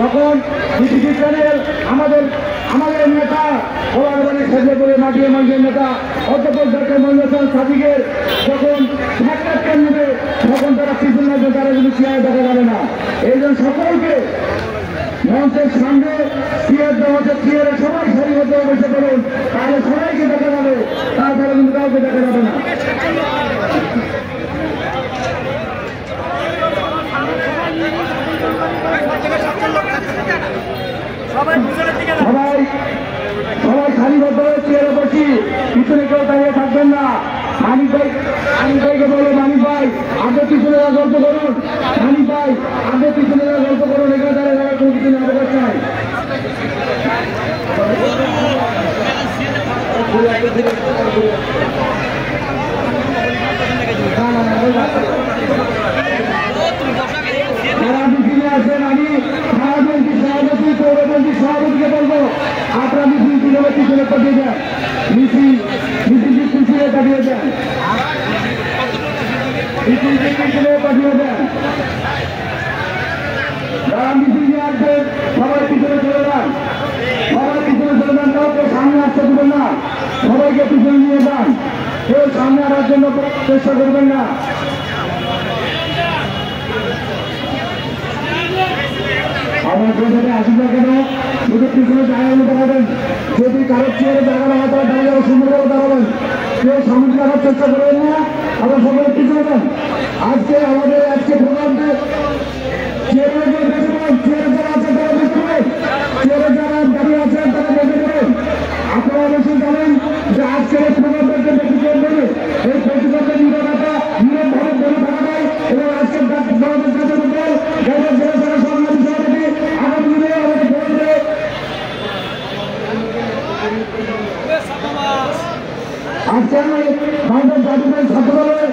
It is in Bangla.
তখন বিটিভি চ্যানেল আমাদের নেতা ওলারবাড়ি সাজেপুরে মাটিয়ে মানুষের নেতা অধ্যাপক ডক্টর মঞ্জুর হোসেন সাদিকের যখন সাক্ষাৎকার নেবে তখন তারা পিছন লাগবে, তারা কিন্তু চেয়ারে দেখা যাবে না। এই জন্য সকলকে মঞ্চের সামনে চেয়ার দেওয়া হচ্ছে, চেয়ারে সবাই সারিবদ্ধ বসে পড়ুন, তাহলে সবাইকে দেখা যাবে, তাছাড়া কিন্তু কাউকে দেখা যাবে না। সবাই সারিবদ্ধ হয়ে চেয়ারে বসি, পিছনে কেউ দাঁড়িয়ে থাকবেন না। মানিক ভাইকে বলো, মানিক ভাই আগে পিছনে গল্প করুন, মানিক ভাই আগে পিছনে গল্প করুন, এখানে দাঁড়িয়ে কোনো কিছু না অবকাশ নাই। আসবেন, আমি সারামন্ত্রী সভাপতি পৌরমন্ত্রী সভাপতিকে বলবো আপনারা মিছিল কিভাবে পিছনে পাঠিয়ে দেন, মিছিলটি পিছনে পাঠিয়ে দেন, মিছিলটি পিছনে পাঠিয়ে দেন। যারা মিছিল নিয়ে আসবেন সবাই পিছনে চলে যান, সবাই পিছনে চলে যান, কাউকে সামনে আসতে দেবেন না, সবাইকে পিছনে নিয়ে যান, কেউ সামনে আনার জন্য চেষ্টা করবেন না। আমার যেখানে আসুন না কেন শুধু পিছনে জায়গা মতো পাবেন, যদি কারোর চেয়ারে জায়গা না হয় তাহলে দাঁড়িয়ে সুন্দরভাবে দাঁড়াবেন, কেউ সামনে রাখার চেষ্টা করবেন না, আবার সকলে পিছনে দেন। আজকে প্রোগ্রামটি চেয়ারে যারা আছে তারা বসে পড়েন, চেয়ারে যারা দাঁড়িয়ে আছেন তারা বসে পড়েন। আপনারা অবশ্যই জানেন যে আজকের এই প্রোগ্রামটাকে প্রতিক্রিয়া দেবে, এই প্রতিক্রিয়া নিরাপত্তা নিরবভাবে বলে থাকা যায় এবং আজকের আমাদের কাছে আজকে আমি ভারতের জাতীয় ছাত্র দলের